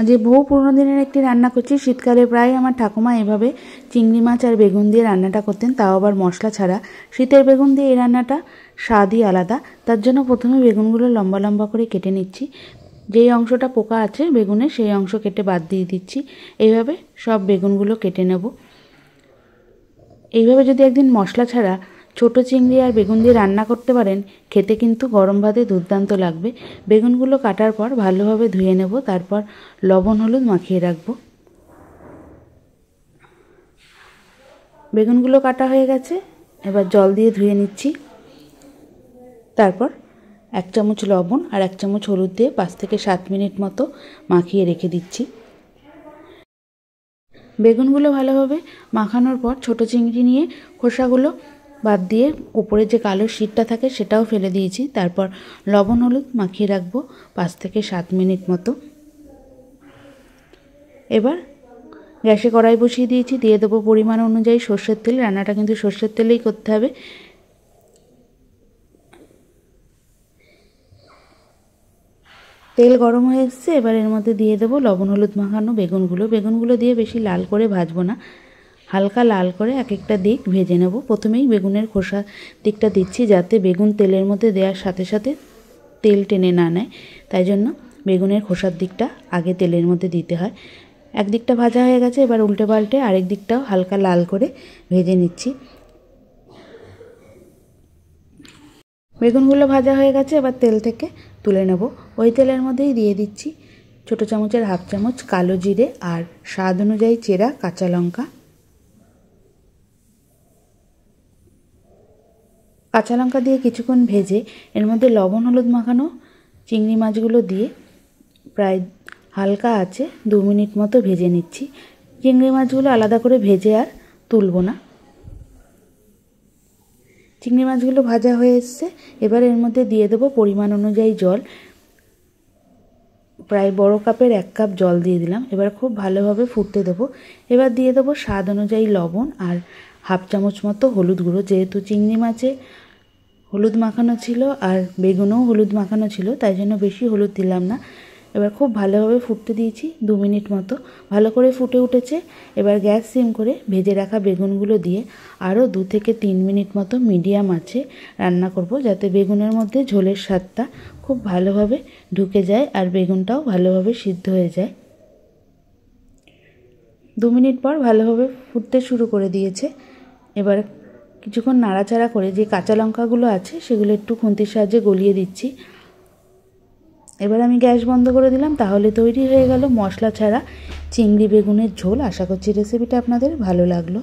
যে বহু পুরনো দিনের একটি রান্না করছি। শীতকালে প্রায় আমার ঠাকুমা এভাবে চিংড়ি মাছ আর বেগুন দিয়ে রান্নাটা করতেন, তাও আবার মশলা ছাড়া। শীতের বেগুন দিয়ে এই রান্নাটা স্বাদই আলাদা। তার জন্য প্রথমে বেগুনগুলো লম্বা লম্বা করে কেটে নিচ্ছি। যেই অংশটা পোকা আছে বেগুনে সেই অংশ কেটে বাদ দিয়ে দিচ্ছি। এইভাবে সব বেগুনগুলো কেটে নেব। এইভাবে যদি একদিন মশলা ছাড়া ছোট চিংড়ি আর বেগুন দিয়ে রান্না করতে পারেন, খেতে কিন্তু গরম ভাতে দুর্দান্ত লাগবে। বেগুনগুলো কাটার পর ভালোভাবে ধুয়ে নেব, তারপর লবণ হলুদ মাখিয়ে রাখব। বেগুনগুলো কাটা হয়ে গেছে, এবার জল দিয়ে ধুয়ে নিচ্ছি। তারপর 1 চামচ লবণ আর 1 চামচ হলুদ দিয়ে 5 থেকে 7 মিনিট মতো মাখিয়ে রেখে দিচ্ছি। বেগুনগুলো ভালোভাবে মাখানোর পর ছোট চিংড়ি নিয়ে খোসাগুলো বাদ দিয়ে উপরে যে কালো শীটটা থাকে সেটাও ফেলে দিয়েছি। তারপর লবণ হলুদ মাখিয়ে রাখবো 5 থেকে 7 মিনিট মতো। এবার গ্যাসে কড়াই বসিয়ে দিয়েছি, দিয়ে দেবো পরিমাণ অনুযায়ী সর্ষের তেল। রান্নাটা কিন্তু সর্ষের তেলেই করতে হবে। তেল গরম হয়ে এসছে, এবার এর মধ্যে দিয়ে দেবো লবণ হলুদ মাখানো বেগুনগুলো দিয়ে বেশি লাল করে ভাজবো না, হালকা লাল করে এক একটা দিক ভেজে নেব। প্রথমেই বেগুনের খোসা দিকটা দিচ্ছি, যাতে বেগুন তেলের মধ্যে দেওয়ার সাথে সাথে তেল টেনে না নেয়। তাই জন্য বেগুনের খোসার দিকটা আগে তেলের মধ্যে দিতে হয়। একদিকটা ভাজা হয়ে গেছে, এবার উল্টে পাল্টে আরেক দিকটাও হালকা লাল করে ভেজে নিচ্ছি। বেগুনগুলো ভাজা হয়ে গেছে, এবার তেল থেকে তুলে নেব। ওই তেলের মধ্যেই দিয়ে দিচ্ছি ছোটো চামচের 1/2 চামচ কালো জিরে আর স্বাদ অনুযায়ী চেরা কাঁচা লঙ্কা। কাঁচা লঙ্কা দিয়ে কিছুক্ষণ ভেজে এর মধ্যে লবণ হলুদ মাখানো চিংড়ি মাছগুলো দিয়ে প্রায় হালকা আছে 2 মিনিট মতো ভেজে নিচ্ছি। চিংড়ি মাছগুলো আলাদা করে ভেজে আর তুলব না। চিংড়ি মাছগুলো ভাজা হয়ে এসছে, এবার এর মধ্যে দিয়ে দেবো পরিমাণ অনুযায়ী জল। প্রায় বড় কাপের 1 কাপ জল দিয়ে দিলাম। এবার খুব ভালোভাবে ফুটতে দেবো। এবার দিয়ে দেবো স্বাদ অনুযায়ী লবণ আর 1/2 চামচ মতো হলুদ গুঁড়ো। যেহেতু চিংড়ি মাছে হলুদ মাখানো ছিল আর বেগুনেও হলুদ মাখানো ছিল, তাই জন্য বেশি হলুদ দিলাম না। এবার খুব ভালোভাবে ফুটতে দিয়েছি 2 মিনিট মতো। ভালো করে ফুটে উঠেছে। এবার গ্যাস সিম করে ভেজে রাখা বেগুনগুলো দিয়ে আরও 2 থেকে 3 মিনিট মতো মিডিয়াম আঁচে রান্না করব, যাতে বেগুনের মধ্যে ঝোলের স্বাদটা খুব ভালোভাবে ঢুকে যায় আর বেগুনটাও ভালোভাবে সিদ্ধ হয়ে যায়। 2 মিনিট পর ভালোভাবে ফুটতে শুরু করে দিয়েছে। এবার কিছুক্ষণ নাড়াচাড়া করে যে কাঁচা লঙ্কাগুলো আছে সেগুলো একটু খুন্তির সাহায্যে গলিয়ে দিচ্ছি। এবার আমি গ্যাস বন্ধ করে দিলাম। তাহলে তৈরি হয়ে গেল মশলা ছাড়া চিংড়ি বেগুনের ঝোল। আশা করছি রেসিপিটা আপনাদের ভালো লাগলো।